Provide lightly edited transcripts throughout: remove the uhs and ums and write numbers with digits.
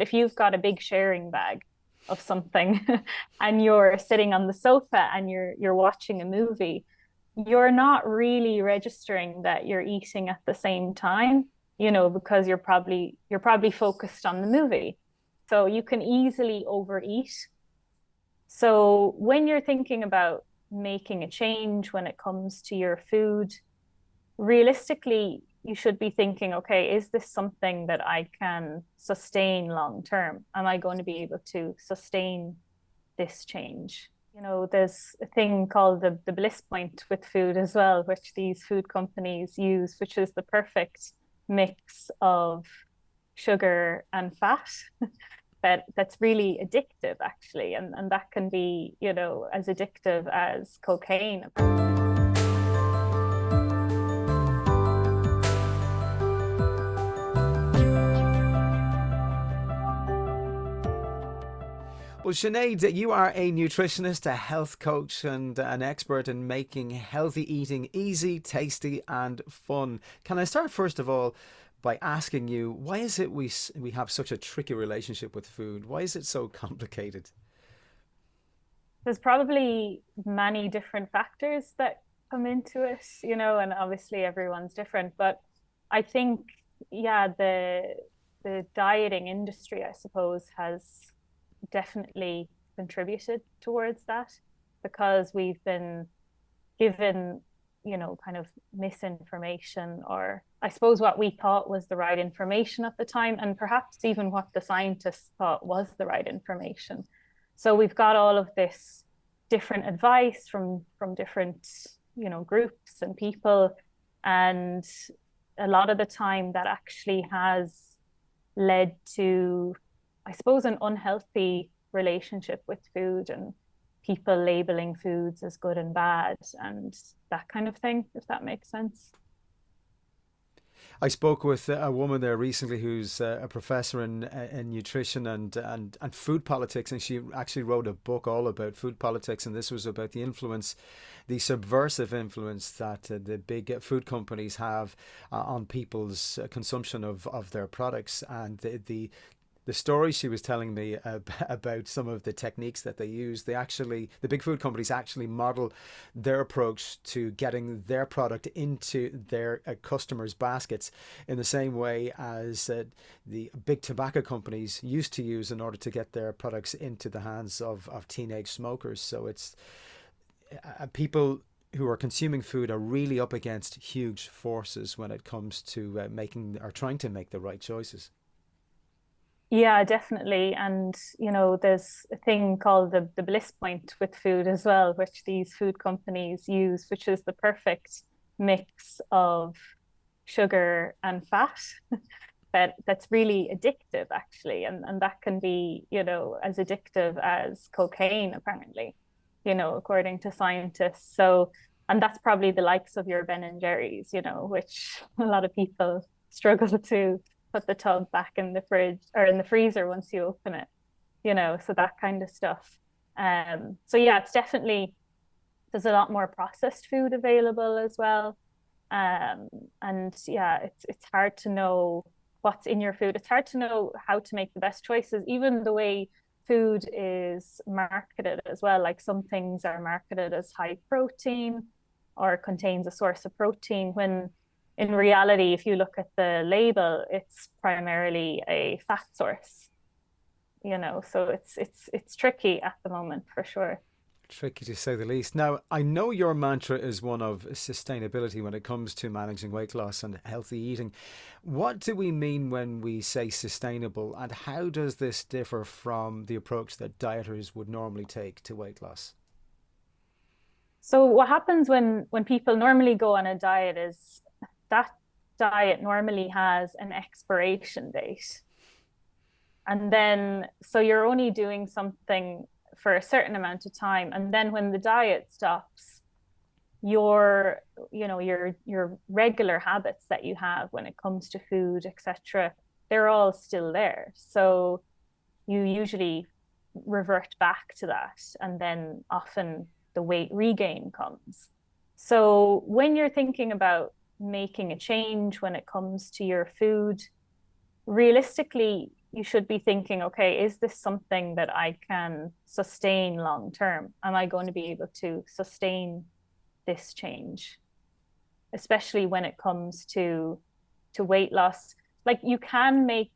If you've got a big sharing bag of something and you're sitting on the sofa and you're watching a movie, you're not really registering that you're eating at the same time, because you're probably focused on the movie. So you can easily overeat. So when you're thinking about making a change when it comes to your food, realistically, you should be thinking, okay, is this something that I can sustain long term? Am I going to be able to sustain this change? There's a thing called the bliss point with food as well, which these food companies use, which is the perfect mix of sugar and fat that's really addictive actually, and that can be, as addictive as cocaine apparently. Well, Sinead, you are a nutritionist, a health coach, and an expert in making healthy eating easy, tasty, and fun. Can I start first of all by asking you, why is it we have such a tricky relationship with food? Why is it so complicated? There's probably many different factors that come into it, and obviously everyone's different. But I think, yeah, the dieting industry, I suppose, has definitely contributed towards that because we've been given, kind of misinformation, or I suppose what we thought was the right information at the time, and perhaps even what the scientists thought was the right information. So we've got all of this different advice from different, groups and people, and a lot of the time that actually has led to, I suppose, an unhealthy relationship with food and people labeling foods as good and bad and that kind of thing, if that makes sense. I spoke with a woman there recently who's a professor in nutrition and food politics, and she actually wrote a book all about food politics. And this was about the influence, the subversive influence that the big food companies have on people's consumption of their products, and the story she was telling me about some of the techniques that they use, the big food companies actually model their approach to getting their product into their customers' baskets in the same way as the big tobacco companies used to use in order to get their products into the hands of teenage smokers. So it's people who are consuming food are really up against huge forces when it comes to making or trying to make the right choices. Yeah, definitely. And, there's a thing called the bliss point with food as well, which these food companies use, which is the perfect mix of sugar and fat that's really addictive actually. And that can be, as addictive as cocaine apparently, according to scientists. So, and that's probably the likes of your Ben and Jerry's, which a lot of people struggle to put the tub back in the fridge or in the freezer once you open it, so that kind of stuff. So yeah, it's definitely, there's a lot more processed food available as well. Um, and yeah, it's hard to know what's in your food. It's hard to know how to make the best choices, even the way food is marketed as well. Like some things are marketed as high protein or contains a source of protein when in reality, if you look at the label, it's primarily a fat source, so it's tricky at the moment for sure. Tricky to say the least. Now, I know your mantra is one of sustainability when it comes to managing weight loss and healthy eating. What do we mean when we say sustainable, and how does this differ from the approach that dieters would normally take to weight loss? So what happens when people normally go on a diet is that diet normally has an expiration date. And then, so you're only doing something for a certain amount of time. And then when the diet stops, your, your regular habits that you have when it comes to food, etc., they're all still there. So you usually revert back to that. And then often the weight regain comes. So when you're thinking about making a change when it comes to your food, realistically, you should be thinking, okay, is this something that I can sustain long term? Am I going to be able to sustain this change? Especially when it comes to weight loss. Like you can make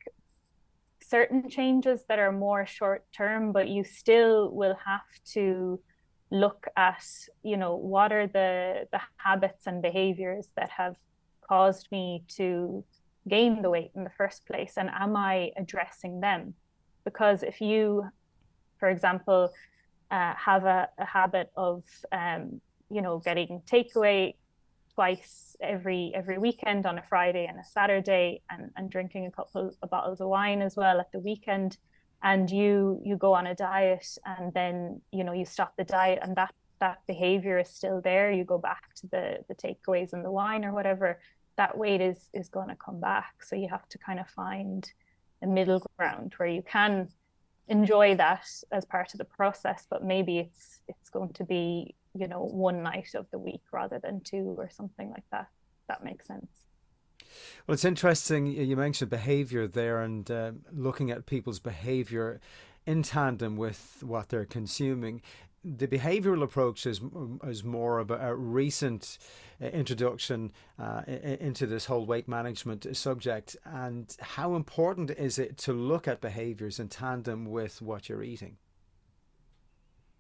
certain changes that are more short term, but you still will have to look at, what are the habits and behaviors that have caused me to gain the weight in the first place, and am I addressing them? Because if you, for example, have a habit of getting takeaway twice every weekend on a Friday and a Saturday, and drinking a couple of bottles of wine as well at the weekend, and you go on a diet, and then you stop the diet, and that behavior is still there, you go back to the takeaways and the wine or whatever, that weight is going to come back. So you have to kind of find a middle ground where you can enjoy that as part of the process, but maybe it's going to be, one night of the week rather than two or something like that. That makes sense. Well, it's interesting you mentioned behavior there, and looking at people's behavior in tandem with what they're consuming. The behavioral approach is more of a recent introduction into this whole weight management subject. And how important is it to look at behaviors in tandem with what you're eating?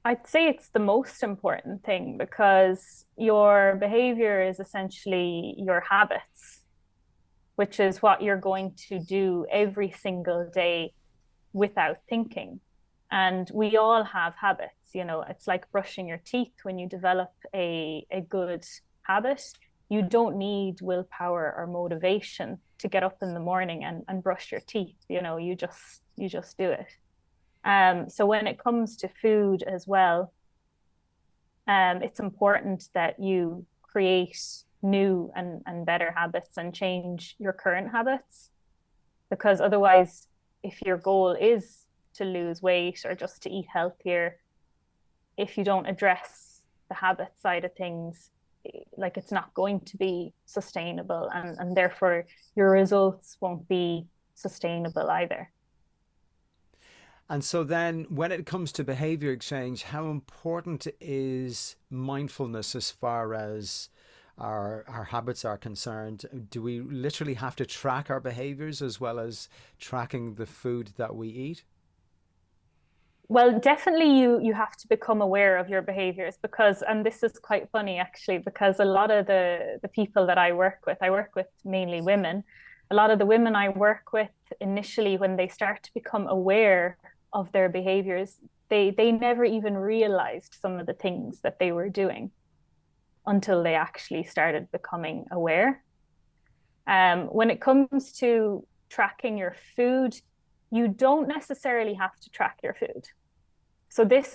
I'd say it's the most important thing, because your behavior is essentially your habits, which is what you're going to do every single day without thinking. And we all have habits, it's like brushing your teeth. When you develop a good habit, you don't need willpower or motivation to get up in the morning and brush your teeth. You just do it. So when it comes to food as well, it's important that you create new and better habits and change your current habits, because otherwise, if your goal is to lose weight or just to eat healthier, if you don't address the habit side of things, like it's not going to be sustainable, and therefore your results won't be sustainable either. And so then when it comes to behavior change, how important is mindfulness as far as our habits are concerned? Do we literally have to track our behaviors as well as tracking the food that we eat? Well, definitely you have to become aware of your behaviors, because, and this is quite funny actually, because a lot of the people that I work with mainly women. A lot of the women I work with initially, when they start to become aware of their behaviors, they never even realized some of the things that they were doing until they actually started becoming aware. When it comes to tracking your food, you don't necessarily have to track your food. So this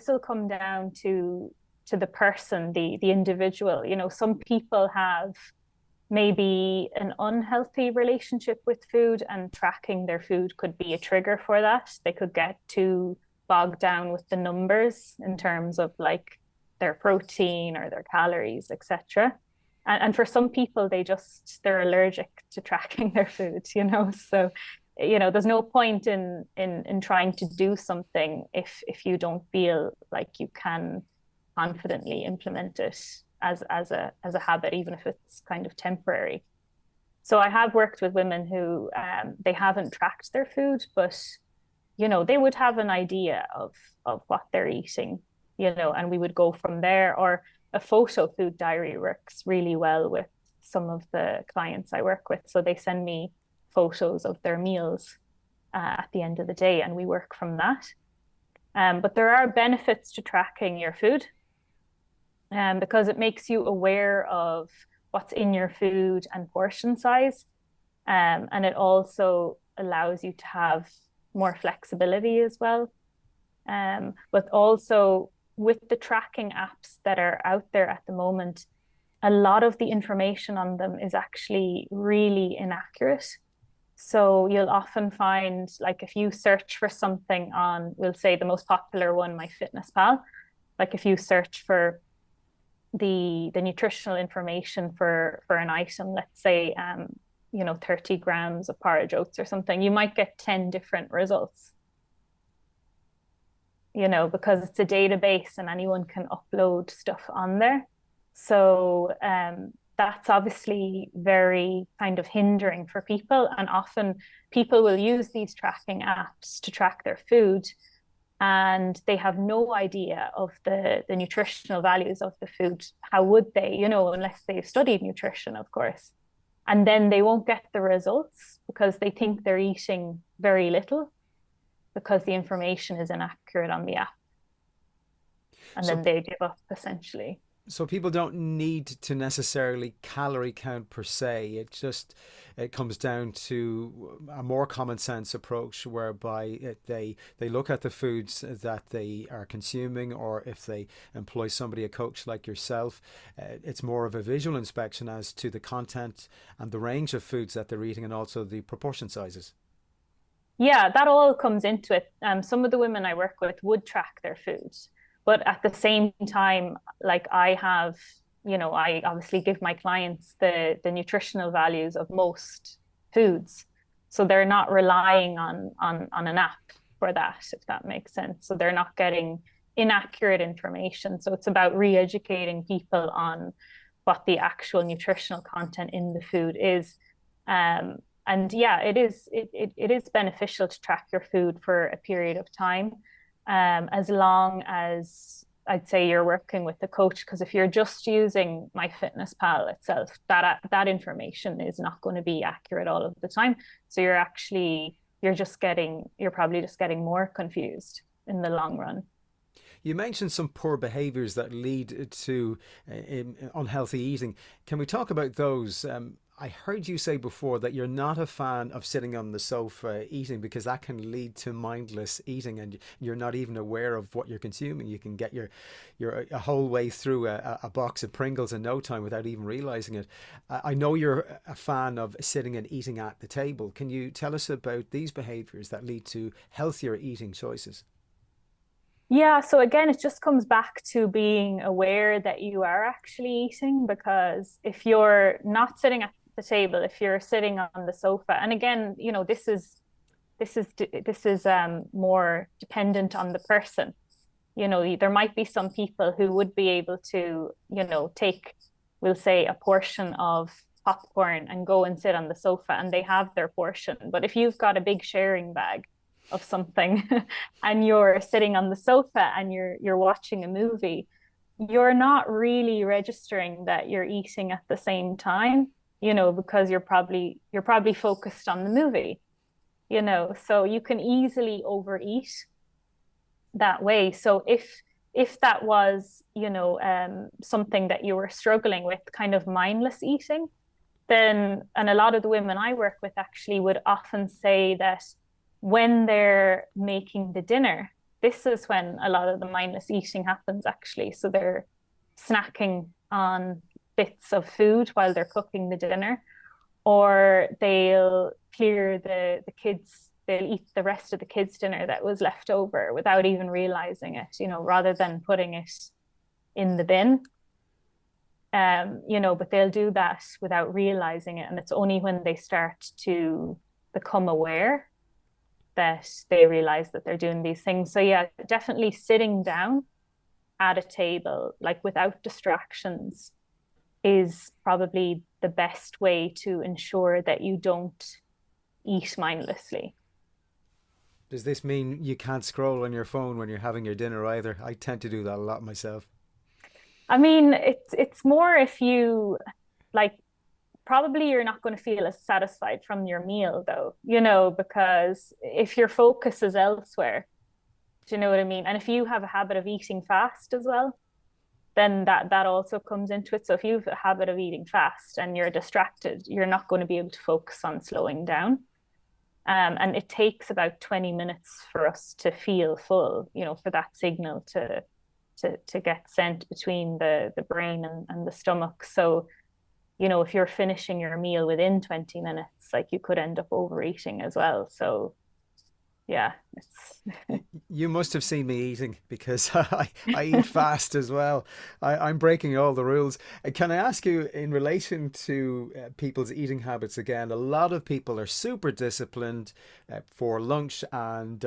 will come down to the person, the individual. Some people have maybe an unhealthy relationship with food, and tracking their food could be a trigger for that. They could get too bogged down with the numbers in terms of like their protein or their calories, etc. And for some people, they're allergic to tracking their food, So, there's no point in trying to do something if you don't feel like you can confidently implement it as a habit, even if it's kind of temporary. So I have worked with women who they haven't tracked their food, but they would have an idea of what they're eating, and we would go from there. Or a photo food diary works really well with some of the clients I work with. So they send me photos of their meals at the end of the day, and we work from that. But there are benefits to tracking your food, because it makes you aware of what's in your food and portion size. And it also allows you to have more flexibility as well. But also with the tracking apps that are out there at the moment, a lot of the information on them is actually really inaccurate. So you'll often find, like, if you search for something on, we'll say the most popular one, MyFitnessPal, like if you search for the nutritional information for an item, let's say 30 grams of porridge oats or something, you might get 10 different results, because it's a database and anyone can upload stuff on there. So that's obviously very kind of hindering for people. And often people will use these tracking apps to track their food, and they have no idea of the nutritional values of the food. How would they, unless they've studied nutrition, of course. And then they won't get the results because they think they're eating very little because the information is inaccurate on the app. And So then they give up essentially. so people don't need to necessarily calorie count per se. It comes down to a more common sense approach whereby they look at the foods that they are consuming, or if they employ somebody, a coach like yourself, it's more of a visual inspection as to the content and the range of foods that they're eating, and also the proportion sizes. Yeah, that all comes into it. Some of the women I work with would track their foods, but at the same time, like I obviously give my clients the nutritional values of most foods, so they're not relying on an app for that, if that makes sense. So they're not getting inaccurate information. So it's about re-educating people on what the actual nutritional content in the food is. And yeah, it is beneficial to track your food for a period of time, as long as I'd say you're working with a coach. Because if you're just using MyFitnessPal itself, that information is not going to be accurate all of the time. So you're probably just getting more confused in the long run. You mentioned some poor behaviors that lead to unhealthy eating. Can we talk about those? I heard you say before that you're not a fan of sitting on the sofa eating because that can lead to mindless eating, and you're not even aware of what you're consuming. You can get your a whole way through a box of Pringles in no time without even realizing it. I know you're a fan of sitting and eating at the table. Can you tell us about these behaviors that lead to healthier eating choices? Yeah, so again, it just comes back to being aware that you are actually eating, because if you're not sitting at the table, if you're sitting on the sofa, and again, this is more dependent on the person. There might be some people who would be able to, take, we'll say, a portion of popcorn and go and sit on the sofa and they have their portion. But if you've got a big sharing bag of something and you're sitting on the sofa and you're watching a movie, you're not really registering that you're eating at the same time, because you're probably focused on the movie, so you can easily overeat that way. So if that was, something that you were struggling with, kind of mindless eating, then, and a lot of the women I work with actually would often say that when they're making the dinner, this is when a lot of the mindless eating happens actually. So they're snacking on bits of food while they're cooking the dinner, or they'll clear the kids, they'll eat the rest of the kids' dinner that was left over without even realizing it, rather than putting it in the bin. But they'll do that without realizing it. And it's only when they start to become aware that they realize that they're doing these things. So yeah, definitely sitting down at a table, like without distractions, is probably the best way to ensure that you don't eat mindlessly. Does this mean you can't scroll on your phone when you're having your dinner either? I tend to do that a lot myself. I mean, it's more if you like, probably you're not going to feel as satisfied from your meal though, because if your focus is elsewhere, do you know what I mean? And if you have a habit of eating fast as well, then that also comes into it. So if you have a habit of eating fast and you're distracted, you're not going to be able to focus on slowing down. And it takes about 20 minutes for us to feel full, for that signal to get sent between the brain and the stomach. So, if you're finishing your meal within 20 minutes, like, you could end up overeating as well. So yeah, it's You must have seen me eating because I eat fast as well. I'm breaking all the rules. Can I ask you, in relation to people's eating habits again, a lot of people are super disciplined for lunch and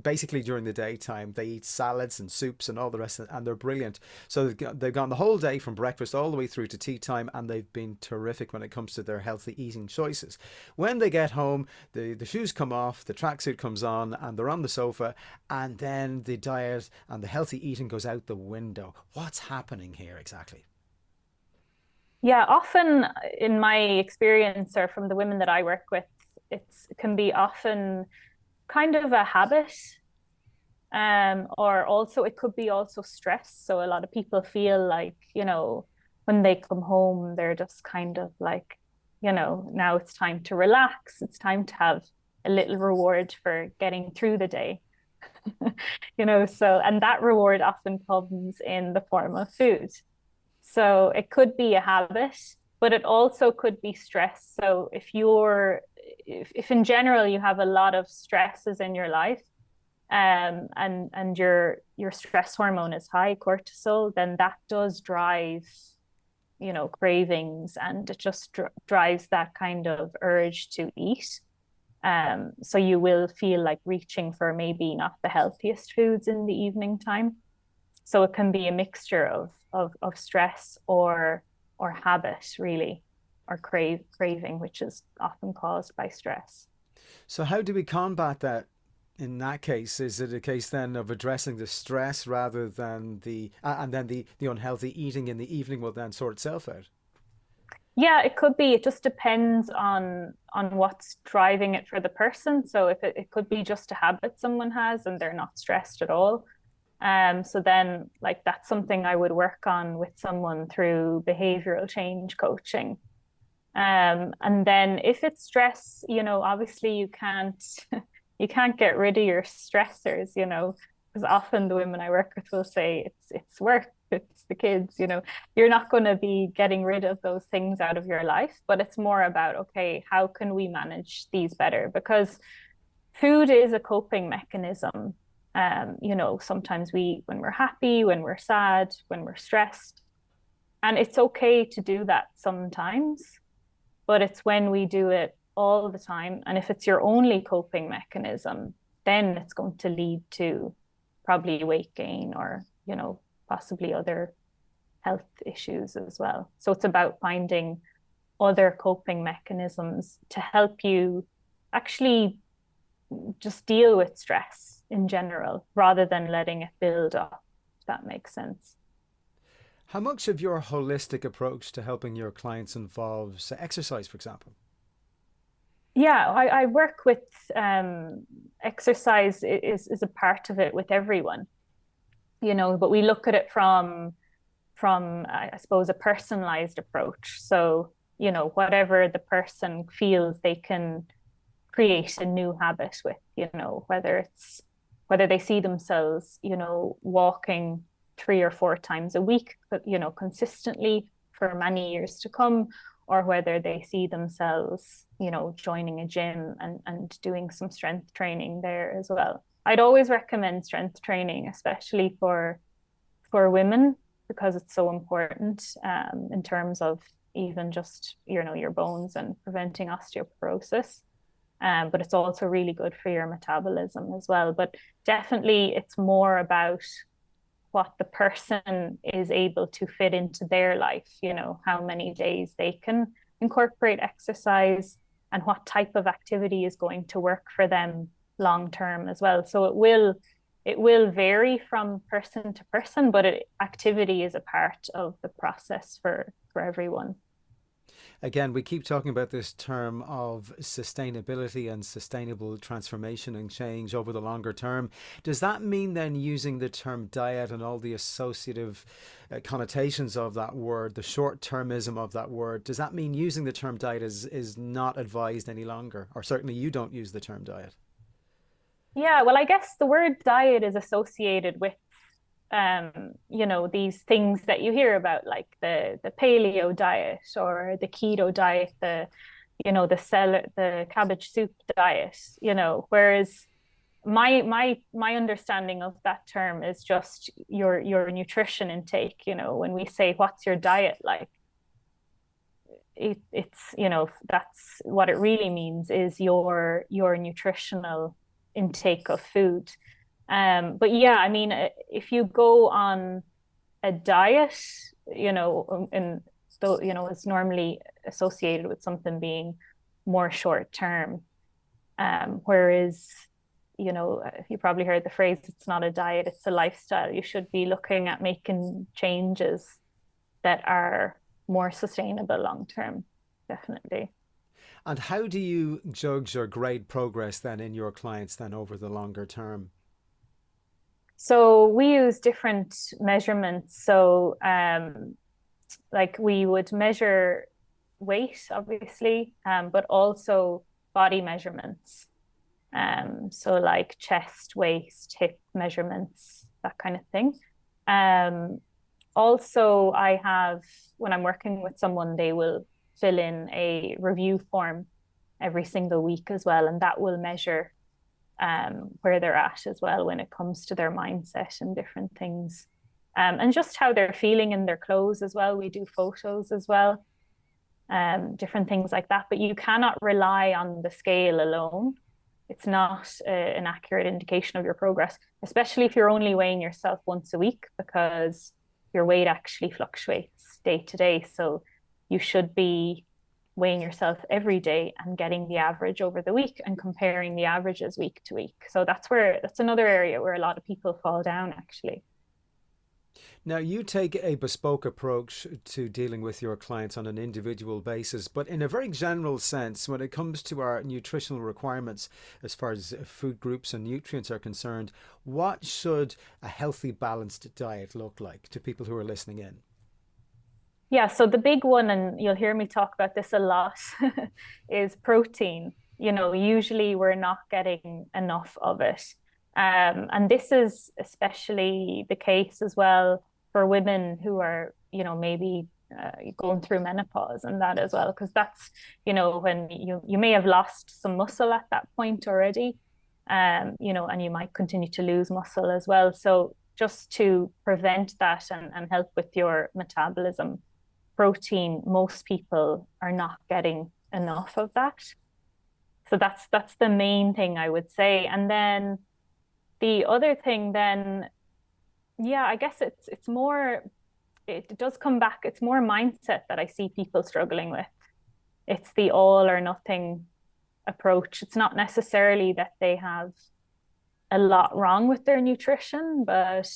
basically during the daytime. They eat salads and soups and all the rest, and they're brilliant. So they've gone the whole day from breakfast all the way through to tea time, and they've been terrific when it comes to their healthy eating choices. When they get home, the shoes come off, the tracksuit comes on, and they're on the sofa, and then the diet and the healthy eating goes out the window. What's happening here exactly? Yeah, often in my experience or from the women that I work with, it can be often kind of a habit. Or also it could be also stress. So a lot of people feel like, when they come home, they're just kind of like, now it's time to relax. It's time to have a little reward for getting through the day. So and that reward often comes in the form of food. So it could be a habit, but it also could be stress. So if in general you have a lot of stresses in your life, and your stress hormone is high, cortisol, then that does drive, cravings, and it just drives that kind of urge to eat. So you will feel like reaching for maybe not the healthiest foods in the evening time. So it can be a mixture of stress or habit really, or craving, which is often caused by stress. So how do we combat that? In that case, is it a case then of addressing the stress rather than and then the unhealthy eating in the evening will then sort itself out? Yeah, it could be. It just depends on what's driving it for the person. So if it could be just a habit someone has and they're not stressed at all. So then like that's something I would work on with someone through behavioral change coaching. And then if it's stress, obviously you can't get rid of your stressors, because often the women I work with will say it's work, it's the kids, you're not going to be getting rid of those things out of your life, but it's more about, okay, how can we manage these better? Because food is a coping mechanism. Sometimes when we're happy, when we're sad, when we're stressed, and it's okay to do that sometimes, but it's when we do it all the time. And if it's your only coping mechanism, then it's going to lead to probably weight gain or, possibly other health issues as well. So it's about finding other coping mechanisms to help you actually just deal with stress in general rather than letting it build up, if that makes sense. How much of your holistic approach to helping your clients involves exercise, for example? Yeah, I work with exercise is a part of it with everyone, but we look at it from I suppose a personalized approach. So, whatever the person feels they can create a new habit with, whether they see themselves, walking 3 or 4 times a week, consistently for many years to come, or whether they see themselves, joining a gym and doing some strength training there as well. I'd always recommend strength training, especially for women, because it's so important in terms of even just, your bones and preventing osteoporosis. But it's also really good for your metabolism as well. But definitely, it's more about what the person is able to fit into their life, how many days they can incorporate exercise and what type of activity is going to work for them long term as well. So it will vary from person to person, but activity is a part of the process for everyone. Again, we keep talking about this term of sustainability and sustainable transformation and change over the longer term. Does that mean then using the term diet and all the associative connotations of that word, the short termism of that word, does that mean using the term diet is not advised any longer? Or certainly you don't use the term diet? Yeah, well, I guess the word diet is associated with these things that you hear about, like the paleo diet or the keto diet, the cabbage soup diet, whereas my understanding of that term is just your nutrition intake. You know, when we say what's your diet like, it's, you know, that's what it really means, is your nutritional intake of food. But yeah, I mean, if you go on a diet, you know, and so, you know, it's normally associated with something being more short term. Whereas, you know, you probably heard the phrase, it's not a diet, it's a lifestyle. You should be looking at making changes that are more sustainable long term, definitely. And how do you judge or grade progress then in your clients then over the longer term? So we use different measurements. So like we would measure weight, obviously, but also body measurements. So like chest, waist, hip measurements, that kind of thing. Um, Also, I have, when I'm working with someone, they will fill in a review form every single week as well, and that will measure where they're at as well when it comes to their mindset and different things. And just how they're feeling in their clothes as well. We do photos as well, different things like that. But you cannot rely on the scale alone. It's not an accurate indication of your progress, especially if you're only weighing yourself once a week, because your weight actually fluctuates day to day. So you should be weighing yourself every day and getting the average over the week and comparing the averages week to week. So that's another area where a lot of people fall down actually. Now, you take a bespoke approach to dealing with your clients on an individual basis, but in a very general sense, when it comes to our nutritional requirements, as far as food groups and nutrients are concerned, what should a healthy, balanced diet look like to people who are listening in? Yeah, so the big one, and you'll hear me talk about this a lot, is protein. You know, usually we're not getting enough of it. And this is especially the case as well for women who are, you know, maybe going through menopause and that as well, because that's, you know, when you may have lost some muscle at that point already, you know, and you might continue to lose muscle as well. So just to prevent that and help with your metabolism, protein, most people are not getting enough of that. So that's the main thing I would say. And then the other thing then, yeah, I guess it's more, it does come back, it's more mindset that I see people struggling with. It's the all or nothing approach. It's not necessarily that they have a lot wrong with their nutrition, but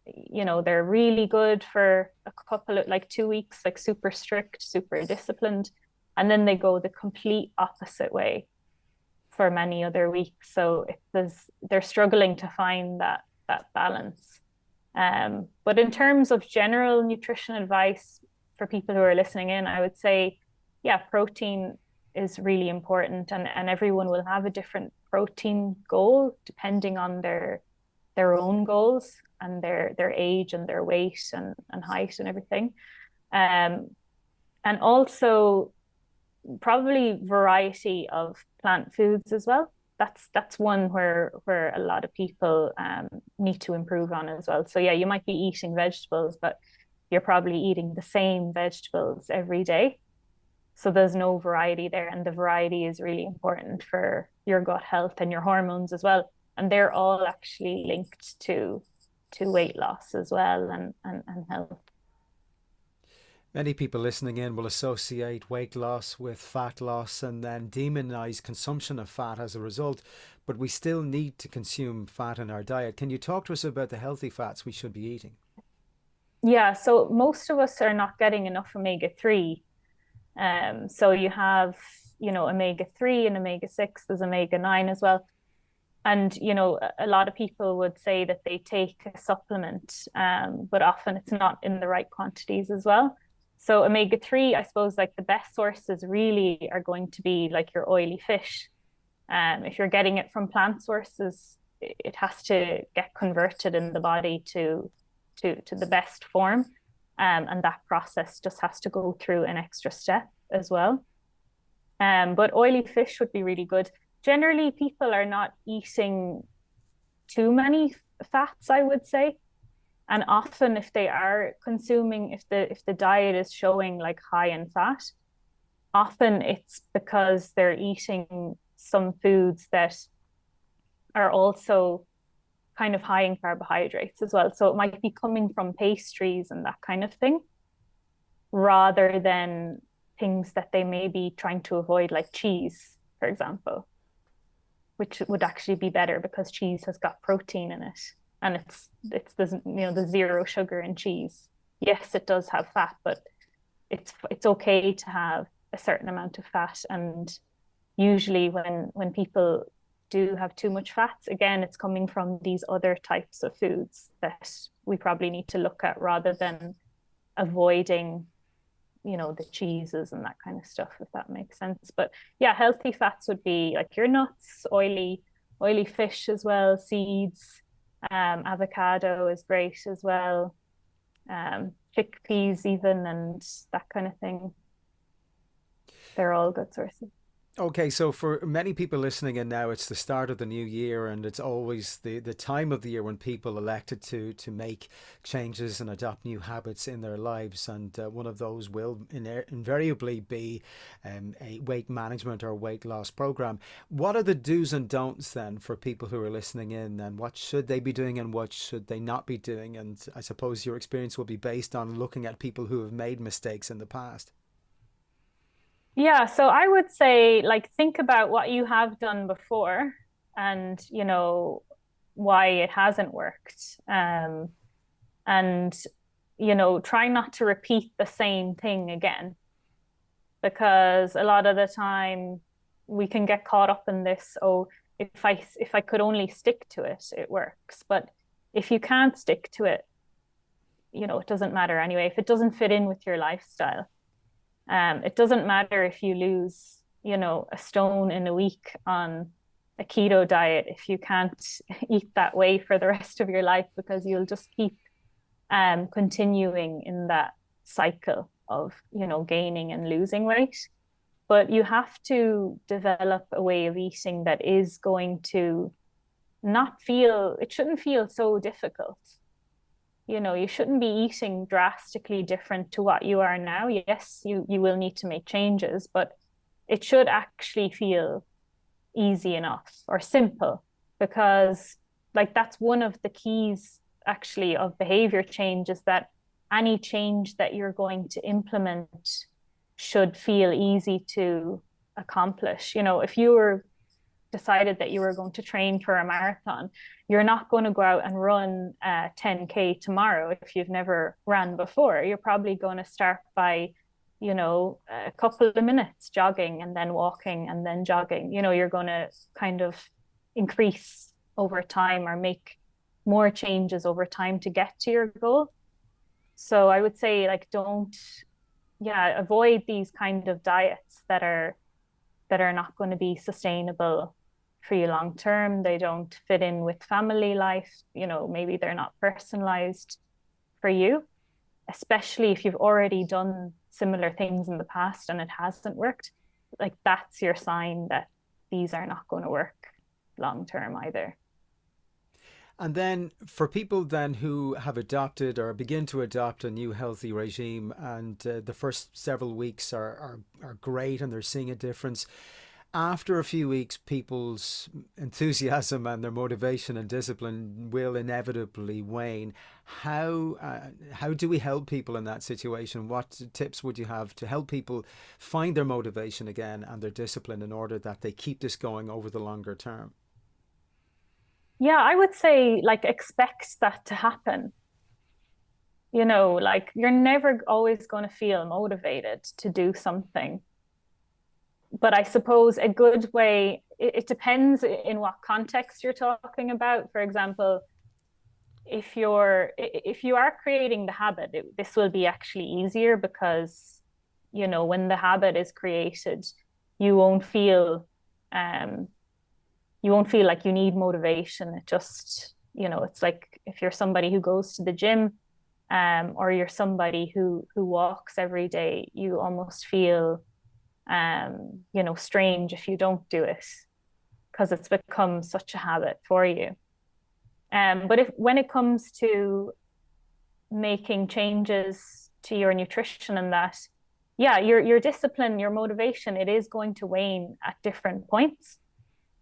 you know, they're really good for a couple of like 2 weeks, like super strict, super disciplined, and then they go the complete opposite way for many other weeks. So they're struggling to find that balance. But in terms of general nutrition advice for people who are listening in, I would say, yeah, protein is really important, and everyone will have a different protein goal depending on their own goals and their age and their weight and height and everything. Um, and also probably variety of plant foods as well. That's one where a lot of people need to improve on as well. So yeah, you might be eating vegetables, but you're probably eating the same vegetables every day. So there's no variety there, and the variety is really important for your gut health and your hormones as well. And they're all actually linked to weight loss as well and health. Many people listening in will associate weight loss with fat loss and then demonize consumption of fat as a result, but we still need to consume fat in our diet. Can you talk to us about the healthy fats we should be eating? Yeah, so most of us are not getting enough omega-3. So you have, you know, omega-3 and omega-6, there's omega-9 as well. And, you know, a lot of people would say that they take a supplement, but often it's not in the right quantities as well. So omega-3, I suppose like the best sources really are going to be like your oily fish. If you're getting it from plant sources, it has to get converted in the body to the best form. And that process just has to go through an extra step as well. But oily fish would be really good. Generally, people are not eating too many fats, I would say. And often if they are consuming, if the diet is showing like high in fat, often it's because they're eating some foods that are also kind of high in carbohydrates as well. So it might be coming from pastries and that kind of thing, rather than things that they may be trying to avoid, like cheese, for example, which would actually be better because cheese has got protein in it. And it's the zero sugar in cheese. Yes, it does have fat, but it's okay to have a certain amount of fat. And usually when people do have too much fats, again, it's coming from these other types of foods that we probably need to look at rather than avoiding, the cheeses and that kind of stuff, if that makes sense. But yeah, healthy fats would be like your nuts, oily fish as well, seeds, avocado is great as well, chickpeas even, and that kind of thing. They're all good sources. Okay, so for many people listening in now, it's the start of the new year, and it's always the time of the year when people elected to make changes and adopt new habits in their lives. And one of those will invariably be a weight management or weight loss program. What are the do's and don'ts then for people who are listening in, and what should they be doing and what should they not be doing? And I suppose your experience will be based on looking at people who have made mistakes in the past. Yeah, so I would say like think about what you have done before and why it hasn't worked. And try not to repeat the same thing again, because a lot of the time we can get caught up in this, oh, if I could only stick to it, it works. But if you can't stick to it, it doesn't matter anyway. If it doesn't fit in with your lifestyle, it doesn't matter if you lose, a stone in a week on a keto diet if you can't eat that way for the rest of your life, because you'll just keep continuing in that cycle of, gaining and losing weight. But you have to develop a way of eating that is going to not feel, it shouldn't feel so difficult. You shouldn't be eating drastically different to what you are now. Yes, you will need to make changes, but it should actually feel easy enough or simple, because like that's one of the keys actually of behavior change, is that any change that you're going to implement should feel easy to accomplish. If you were decided that you were going to train for a marathon, you're not going to go out and run 10K tomorrow if you've never ran before. You're probably going to start by, a couple of minutes jogging and then walking and then jogging. You're going to kind of increase over time or make more changes over time to get to your goal. So I would say like avoid these kind of diets that are not going to be sustainable for you long term. They don't fit in with family life. Maybe they're not personalized for you, especially if you've already done similar things in the past and it hasn't worked. Like that's your sign that these are not going to work long term either. And then for people then who have adopted or begin to adopt a new healthy regime, and the first several weeks are great and they're seeing a difference, after a few weeks, people's enthusiasm and their motivation and discipline will inevitably wane. How do we help people in that situation? What tips would you have to help people find their motivation again and their discipline in order that they keep this going over the longer term? Yeah, I would say like expect that to happen. Like you're never always going to feel motivated to do something. But I suppose a good way, it depends in what context you're talking about. For example, if you are creating the habit, this will be actually easier because, when the habit is created, you won't feel um you won't feel like you need motivation. It just, it's like if you're somebody who goes to the gym, or you're somebody who walks every day, you almost feel strange if you don't do it because it's become such a habit for you. But if when it comes to making changes to your nutrition and that, yeah, your discipline, your motivation, it is going to wane at different points.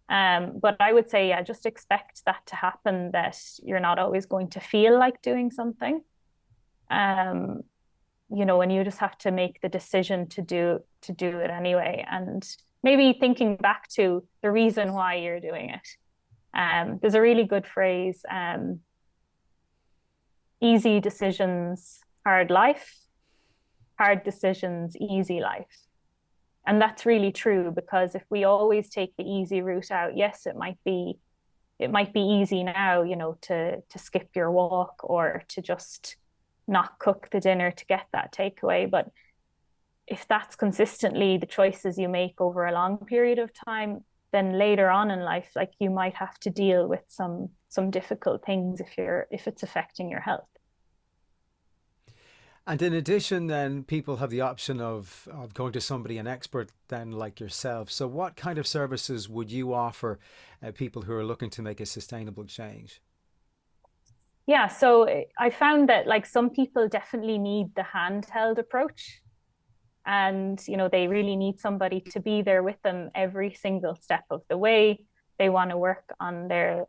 But I would say, yeah, just expect that to happen, that you're not always going to feel like doing something. Um, and you just have to make the decision to do it anyway. And maybe thinking back to the reason why you're doing it. There's a really good phrase, easy decisions, hard life, hard decisions, easy life. And that's really true, because if we always take the easy route out, yes, it might be easy now, to skip your walk or to just not cook the dinner to get that takeaway. But if that's consistently the choices you make over a long period of time, then later on in life, like, you might have to deal with some difficult things if it's affecting your health. And in addition, then people have the option of going to somebody, an expert, then like yourself. So, what kind of services would you offer people who are looking to make a sustainable change? Yeah, so I found that, like, some people definitely need the handheld approach, and they really need somebody to be there with them every single step of the way. They want to work on their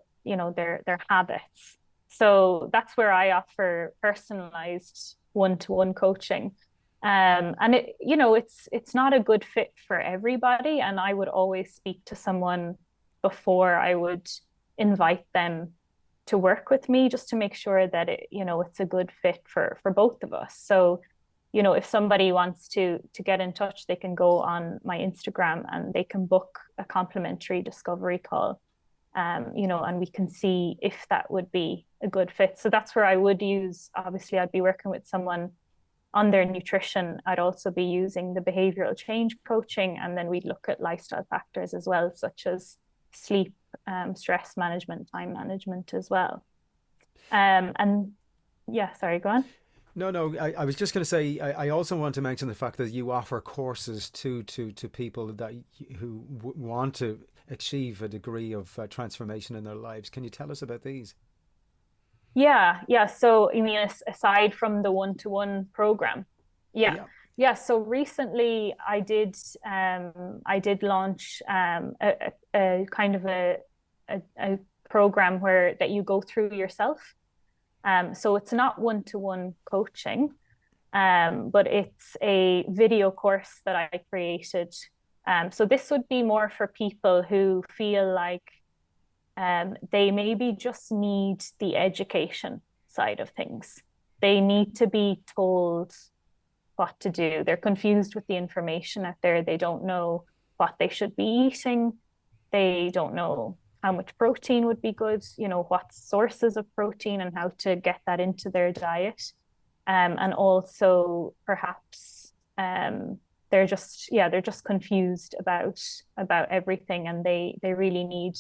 habits. So that's where I offer personalized one-to-one coaching. And it's not a good fit for everybody, and I would always speak to someone before I would invite them to work with me, just to make sure that it's a good fit for both of us. So if somebody wants to get in touch, they can go on my Instagram and they can book a complimentary discovery call. And we can see if that would be a good fit. So that's where I would use, obviously, I'd be working with someone on their nutrition. I'd also be using the behavioral change coaching, and then we'd look at lifestyle factors as well, such as sleep, stress management, time management as well. And yeah, sorry, go on. No, no, I was just going to say, I also want to mention the fact that you offer courses to people who want to achieve a degree of transformation in their lives. Can you tell us about these? Yeah, yeah. So, I mean, aside from the one-to-one program, yeah, Yeah. yeah. So recently, I did launch a kind of a program where that you go through yourself. So it's not one-to-one coaching, but it's a video course that I created. So this would be more for people who feel like they maybe just need the education side of things. They need to be told what to do. They're confused with the information out there. They don't know what they should be eating. They don't know how much protein would be good, what sources of protein and how to get that into their diet. And also perhaps they're just confused about everything, and they really need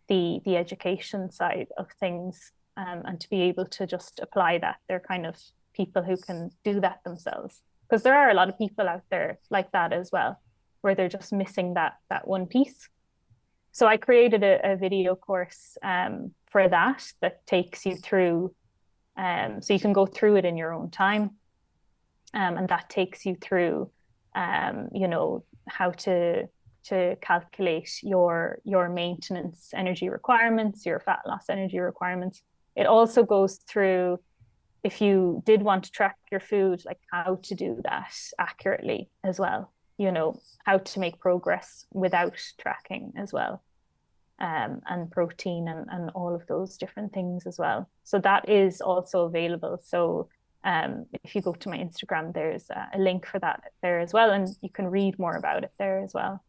the education side of things, and to be able to just apply that. They're kind of people who can do that themselves, because there are a lot of people out there like that as well, where they're just missing that one piece. So I created a video course for that takes you through, so you can go through it in your own time, and that takes you through how to calculate your maintenance energy requirements, your fat loss energy requirements. It also goes through, if you did want to track your food, like how to do that accurately as well, how to make progress without tracking as well, and protein and all of those different things as well. So that is also available. So if you go to my Instagram, there's a link for that there as well, and you can read more about it there as well.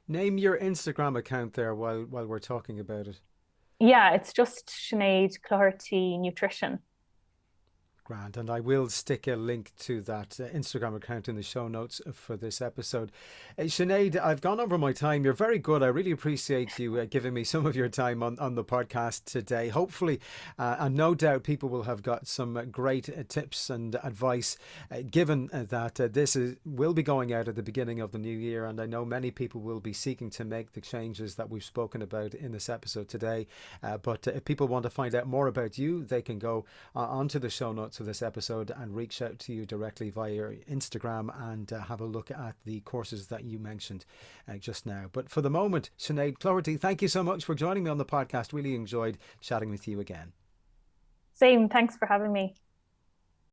Name your Instagram account there while we're talking about it. Yeah, it's just Sinead Cloherty Nutrition. Grant, and I will stick a link to that Instagram account in the show notes for this episode. Sinead, I've gone over my time. You're very good. I really appreciate you giving me some of your time on the podcast today. Hopefully, and no doubt, people will have got some great tips and advice, given that will be going out at the beginning of the new year, and I know many people will be seeking to make the changes that we've spoken about in this episode today. But if people want to find out more about you, they can go onto the show notes of this episode and reach out to you directly via Instagram and have a look at the courses that you mentioned just now. But for the moment, Sinead Cloherty, thank you so much for joining me on the podcast. Really enjoyed chatting with you again. Same, thanks for having me.